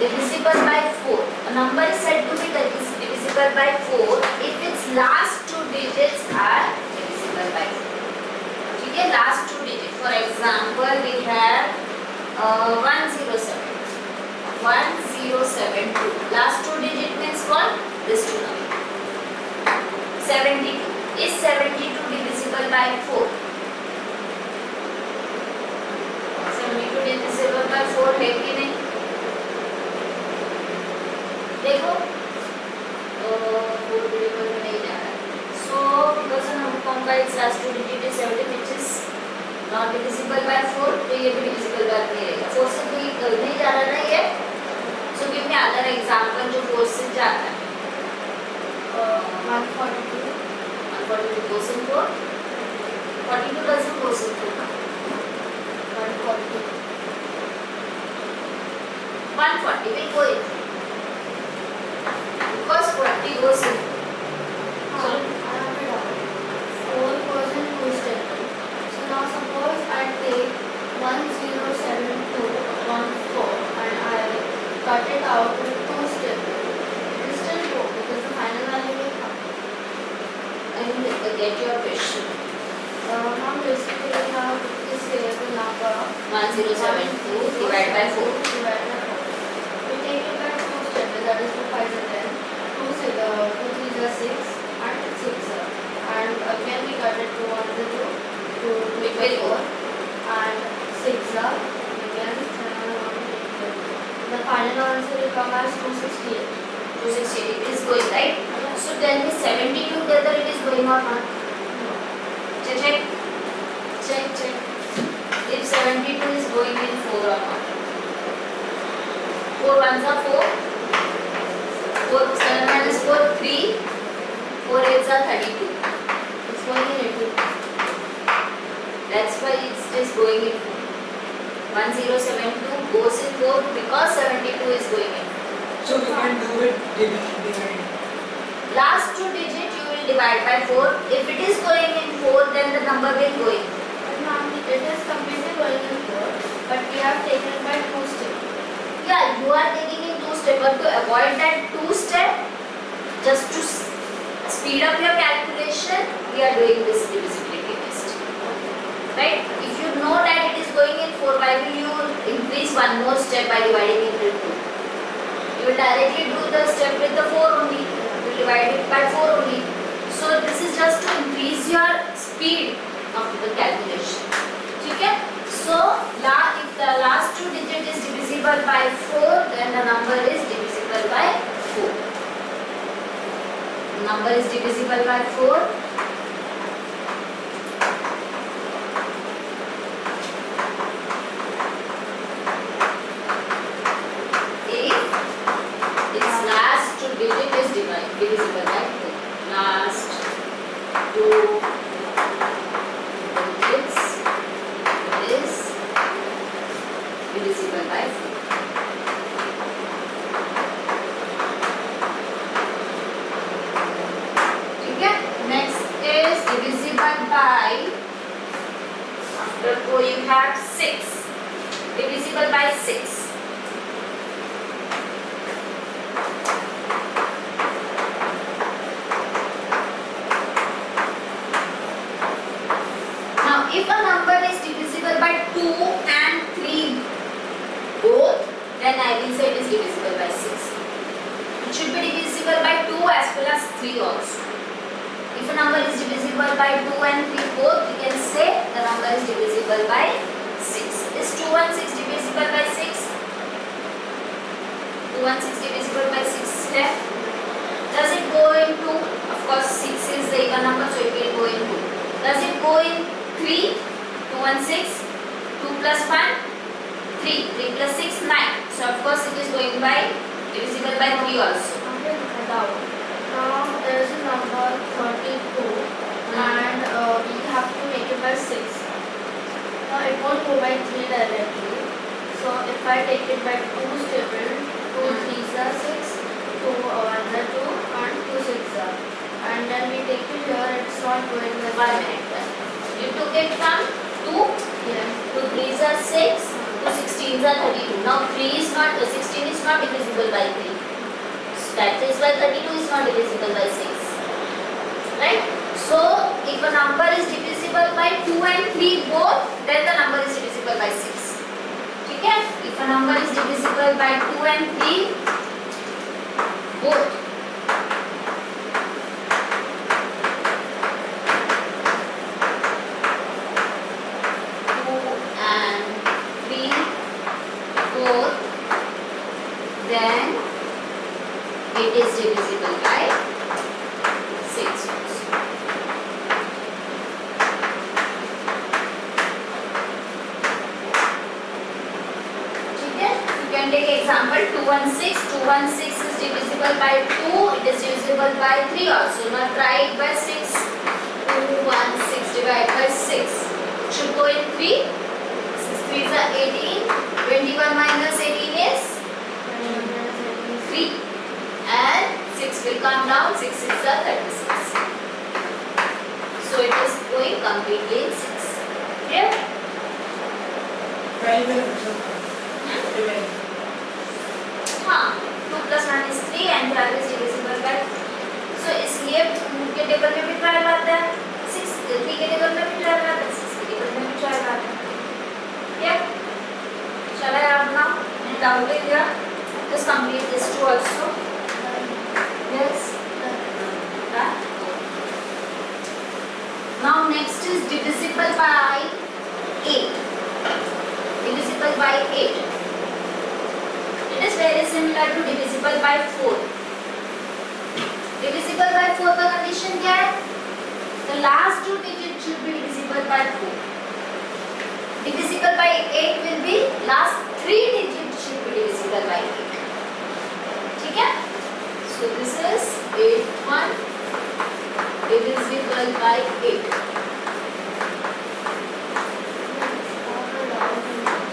divisible by 4. A number is said to be divisible by 4 if its last two digits are divisible by 4. ठीक है, last two digits. For example, we have 107. 1072. Last two digit means what? This two number. 72. Is 72 divisible by 4? 72 divisible by 4 है कि नहीं? देखो, 4 divisible में नहीं जा रहा है. So because number formed by its last two digit is 70, which is not divisible by 4, तो ये भी divisible by नहीं रहेगा. 4 से कोई नहीं जा रहा ना ये. So give me other example जो 4 से जाता है. 142. 142 goes in 4. 42 doesn't goes in 4. 140. 140 will go in 4. Because 40 goes in 4. So 4 goes in 2 steps. So now suppose I take 1072 upon 4 and I cut it out with 2 steps. It is still 4 because the final value will come. I will get your question. Now basically we have this variable number 1072 divided by 4. Divided by 4. We take it by 2 steps, that is 2 5 is 10. 2 3 is 6 and 6 and again we cut it to 1 is 2 to make it 4 and 6 again 7 the final answer will come as 268. 268 is going, right? So tell me 72 whether it is going or not. Check. If 72 is going in 4 or not. 4 ones are 4. 4 7 minus 4 3. 4 8s are 32. It's going in 18. That's why it's just going in 4. 1072 goes in 4 because 72 is going in 4. So we can do it divided. Last two digit you will divide by 4. If it is going in 4, then the number will go in 4. It is completely going in 4 but we have taken it by 2 steps. Yeah, you are taking in 2 steps, but to avoid that 2 step, just to speed up your calculation, we are doing this divisibility test. Right? If you know that it is going in 4, why will you increase one more step by dividing it into 2? You will directly do the step with the 4 only. You will divide it by 4 only. So this is just to increase your speed of the calculation. Okay? So if the last two digit is divisible by 4, then the number is divisible by 4. Number is divisible by 4. If its last two digit is divisible by 4. Last two digits is divisible by 4. Okay? Next is divisible by, after 4 you have 6. Divisible by 6. Now if a number is divisible by 2 and 3 both, then I will say it is divisible by 6. It should be divisible by 2 as well as 3 also. If a number is divisible by 2 and 3 both, we can say the number is divisible by 6. Is 2 and 6 divisible by 6? 2 and 6 divisible by 6 left. Does it go into, of course 6 is the even number, so it will go in 2. Does it go in 3? 2 and 6. 2 plus 1? 3. 3 plus 6, 9. So of course it is going by divisible by 3 also. Now there is a number 32 and we have to make it by 6. Now it won't go by 3 directly. So if I take it by 2 stable, 2 3s are 6, 2 1s are 2 and 2 6s are. And then we take it here, it's not going by 1 minute. You took it from 2, Yes. 2 3s are 6, 2 16s are 32. Now 3 is not 16 is not divisible by 3. That is why 32 is not divisible by 6. Right? So if a number is divisible by 2 and 3 both, then the number is divisible by 6. Okay? If a number is divisible by 2 and 3 both, then it is divisible by 6 also. Okay? You can take example 216. 216 is divisible by 2. It is divisible by 3 also. Now try it by 6. 216 divided by 6. Should go in 3. 6 3s are 18. 21 minus 18 is 3, and 6 will come down. 6 6 are 36. So it is going completely in 6. Yeah? 12 है मतलब 12. हाँ, 2 plus 1 is 3 and 12 is divisible by. So इसलिए 2 के table में भी 12 आता है, 3 के टेबल में भी 12 आता है, 6 के टेबल में भी 12 आता है. Yeah? Shall I have now? Any doubt in here? Just complete this two also. Yes. Now next is divisible by 8. Divisible by 8. It is very similar to divisible by 4. Divisible by 4 का condition क्या है? The last two digits should be divisible by 4. Divisible by 8 will be last 3 digits should be divisible by 8. ठीक है? So this is 81 divisible by 8.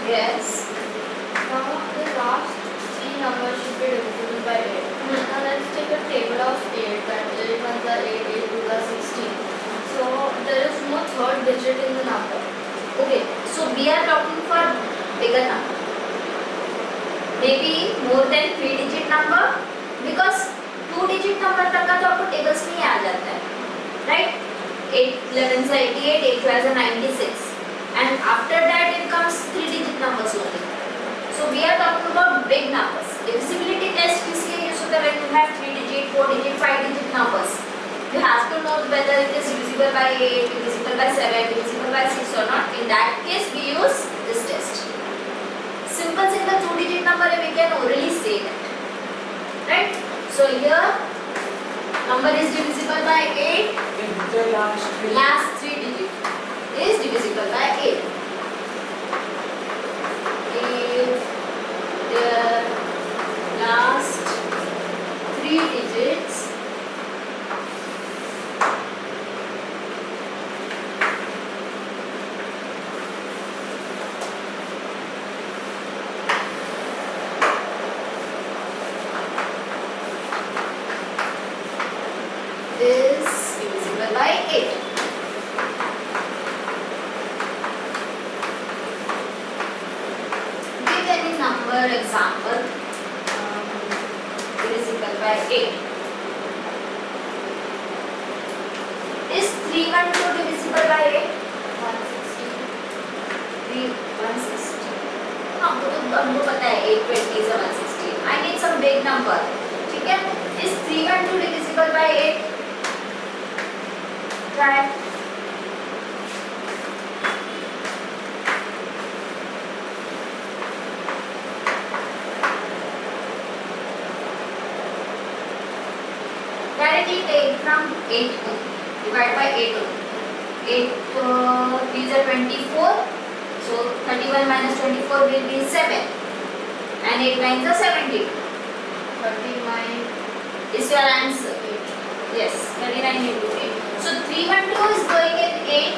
Yes. Now the last 3 numbers should be divisible by 8. Now let's take a table of 8. That 8 ones are 8, 8 twos are 16. So there is no third digit in the number. Okay. So we are talking for bigger number. Maybe more than 3 digit number, because 2 digit number तक का तो आपको tables में ही आ जाता है, right? 8 11 से 88, 8 12 से 96, and after that it comes 3 digit numbers only. So we are talking about big numbers. Divisibility test इसलिए use होता है when you have 3 digit, 4 digit, 5 digit numbers. You have to know whether it is divisible by 8, divisible by 7, divisible by 6 or not. In that case, we use this test. Simple 2 digit number we can orally say that. Right? So here, number is divisible by 8. If the Last 3 digit is divisible by 8. If the last 3 digits is divisible by 8. Give any number example divisible by 8. Is 312 divisible by 8? 160. हमको पता है 820 is 160. I need some big number. ठीक है? Is 312 divisible by 8? Try. Directly take from 8 divide by 8 only. 8 these are 24. So 31 minus 24 will be 7. And 8 9s are 70. 39 is your answer. Yes, 39 into 8. So 312 is going in 8.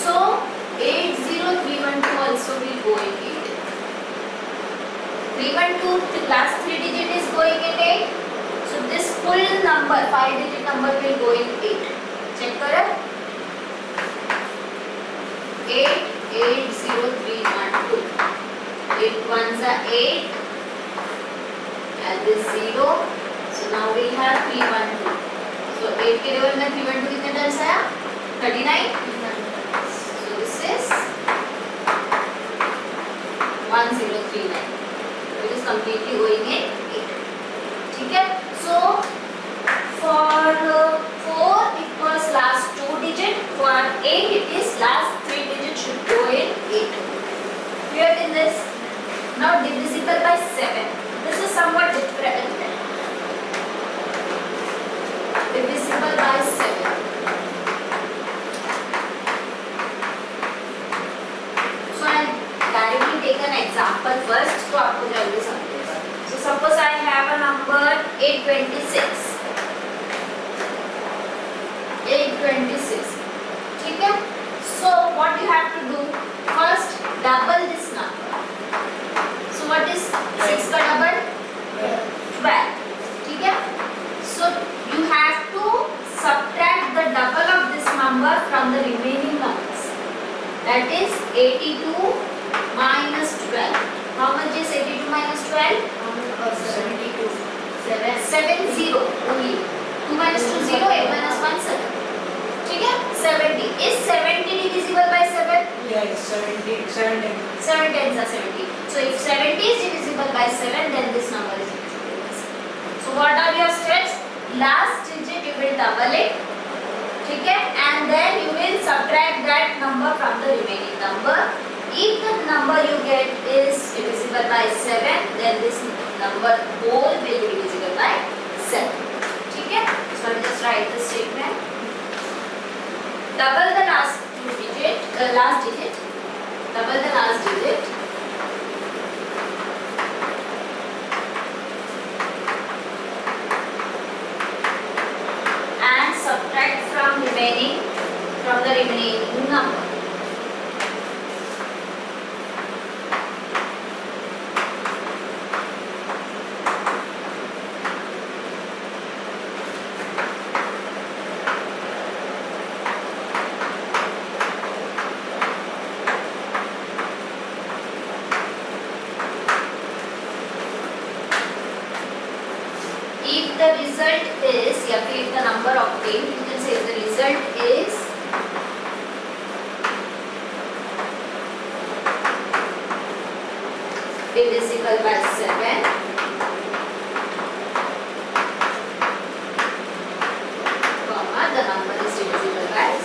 So 80312 also will go in 8. 312, the last 3 digit is going in 8. So this full number, 5 digit number will go in 8. Check करें. 880312. 8 ones are 8. Add this 0. So now we have 312. So 8 के level में 312 कितने turns आया? 39. So this is 1039. It is completely going in 8. ठीक है? So for 4 it was last 2 digit. For 8 it is last 3 digit should go in 8. Clear in this? Now divisible by 7. This is somewhat different. Divisible by 7. So I directly take an example first. तो आपको जल्दी समझेगा. So suppose I have a number 826. 826. ठीक है? So what you have to do? First double this number. So what is 6 का double? 12. ठीक है? So you have to subtract the double of this number from the remaining numbers. That is 82 minus 12. How much is 82 minus 12? 72. 70 only. 2 minus 2 0, 8 minus 1 7. ठीक है? 70. Is 70 divisible by 7? Yeah, it's 70. 7 7 tens are 70. So if 70 is divisible by 7, then this number is divisible by 7. So what are your steps? Last digit you will double it. ठीक है? And then you will subtract that number from the remaining number. If the number you get is divisible by 7, then this number whole will be divisible by 7. ठीक है? So I'll just write the statement. Double the last digit. Double the last digit. And subtract from the remaining number. If the result is, या फिर if the number obtained, you can say if the result is divisible by 7, comma, the number is divisible by 7.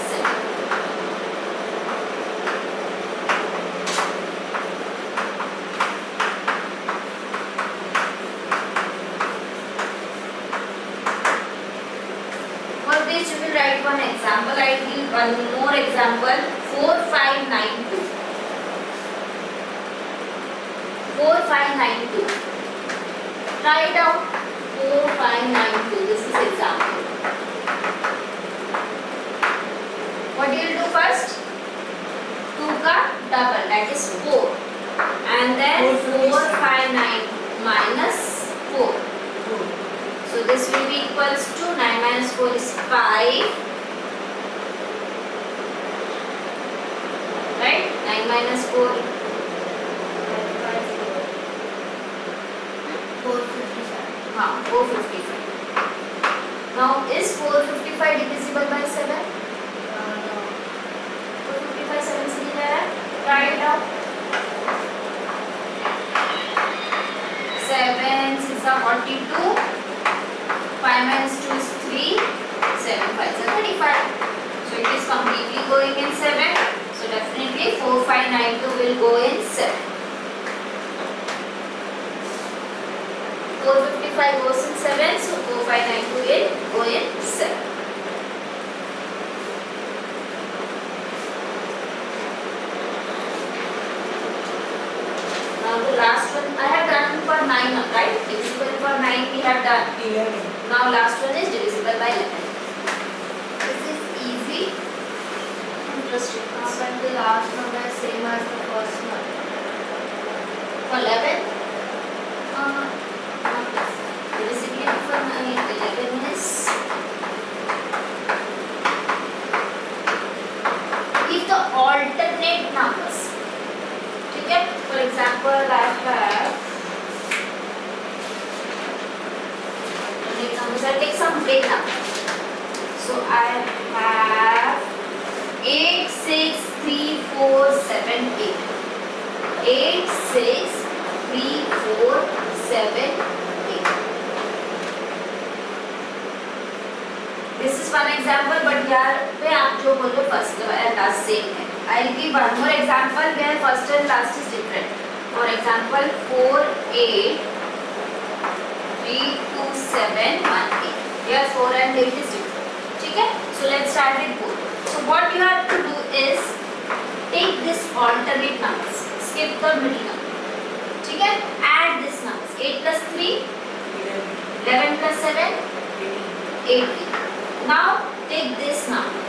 For this you will write one example. I will give one more example. 4592. 4592. Try it out. 4592. This is example. What you will do first? 2 का double, that is 4. And then 459 minus 4. So this will be equals to 9 minus 4 is 5. Right? 9 minus 4. 455. Now is 455 divisible by 7? No. 455 7 से नहीं जा रहा है? Try it out. 7 6 are 42. 5 minus 2 is 3. 7 5 is 35. So it is completely going in 7. So definitely 4592 will go in 7. 455 goes in 7, so 4592 will go in 7. Now the last one I have done for 9, right? Divisible for 9 we have done. 11. Now last one is divisible by 11. This is easy. Interesting. But the last number is same as the first one. For 11, divisibility for 11 is, if the alternate numbers, ठीक है? For example, I So I'll take some big number. So I have 8, 6, 3, 4, 7, 8. 8, 6, 3, 4, 7, 8. This is one example, but here पे आप जो बोलो first and last same है. I'll give one more example where first and last is different. For example, 4, 8, 3, 2, 7, 1, 8. Here 4 and 8 is different. ठीक है? So let's start with 4. So what you have to do is take this alternate numbers. Skip the middle number. ठीक है? Add this numbers. 8 plus 3, 11 plus 7, 18. Now take this number.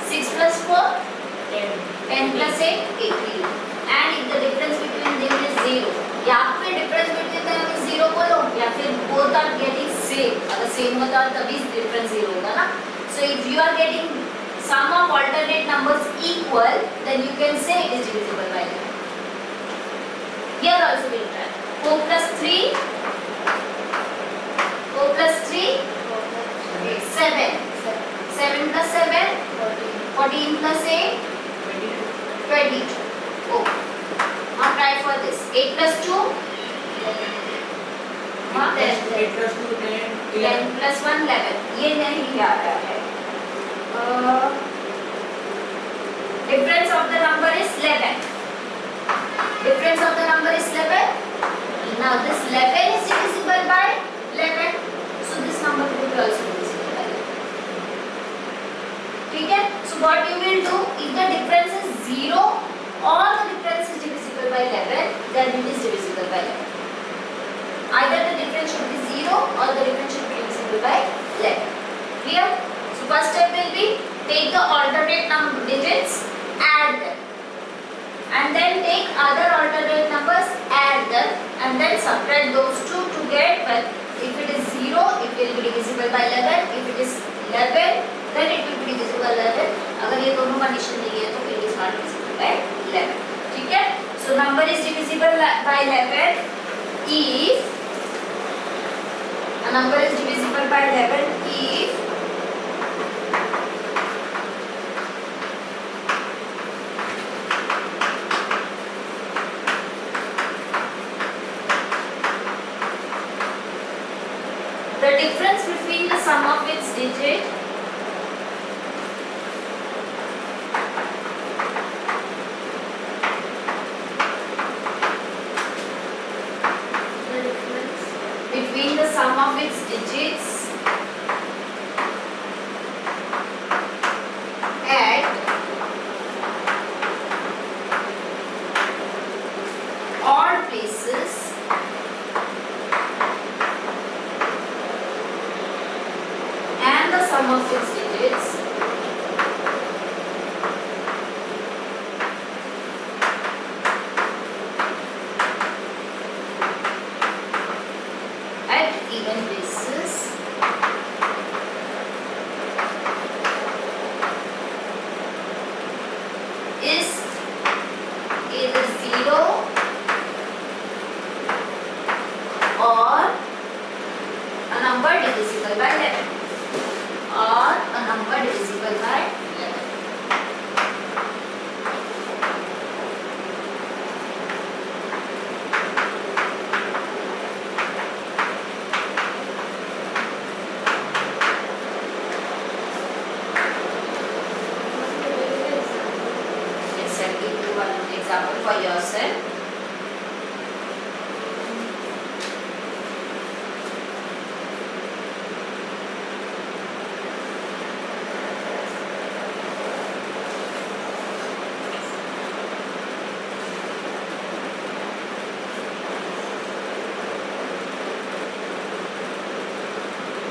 6 plus 4, 10 plus 8, 18. And if the difference between them is 0, या फिर difference between them is 0 बोलो, या फिर both are getting same. अगर same होता है तभी difference 0 होगा ना. So if you are getting sum of alternate numbers equal, then you can say it is divisible by 11. Here also we will try. 4 plus 3, 4 plus 3, 7. 7 plus 7, 14 plus 8, 22. Oh. Now try for this. 8 plus 2, 8 plus 2, 10, 10 plus 1, 11. ये नहीं आ रहा है. Difference of the number is 11. Difference of the number is 11. Now this 11 is divisible by 11. So this number will be also divisible by 11. ठीक है? So what you will do, if the difference is 0 or the difference is divisible by 11, then it is divisible by 11. Either the difference should be 0 or the difference should be divisible by 11. Clear? So first step will be take the alternate number digits, add them, and then take other alternate numbers, add them, and then subtract those two to get. Well, if it is 0, it will be divisible by 11. If it is 11, then it will be divisible by 11. अगर ये दोनों condition नहीं है तो it is not divisible by 11. ठीक है? So number is divisible by 11 if a number is divisible by 11 if the difference between the sum of its digit between the sum of its digits at odd places and the sum of its digits at even places is either 0 or a number divisible by 11 or a number divisible by 11. Yes, I'll give you one example for yourself.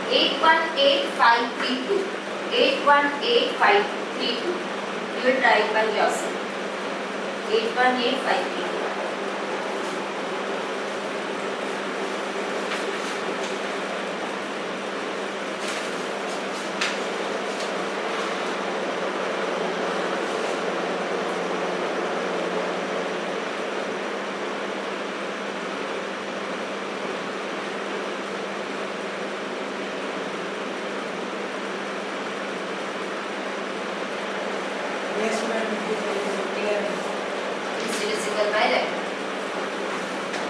Eight one eight five three two. 818532. You will try it by yourself. 818532.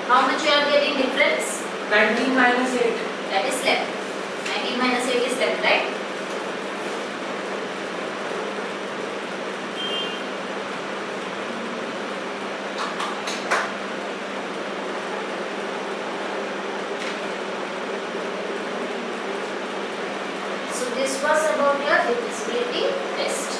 How much you are getting difference? 19 minus 8. That is left. 19 minus 8 is left, right? So this was about your divisibility test.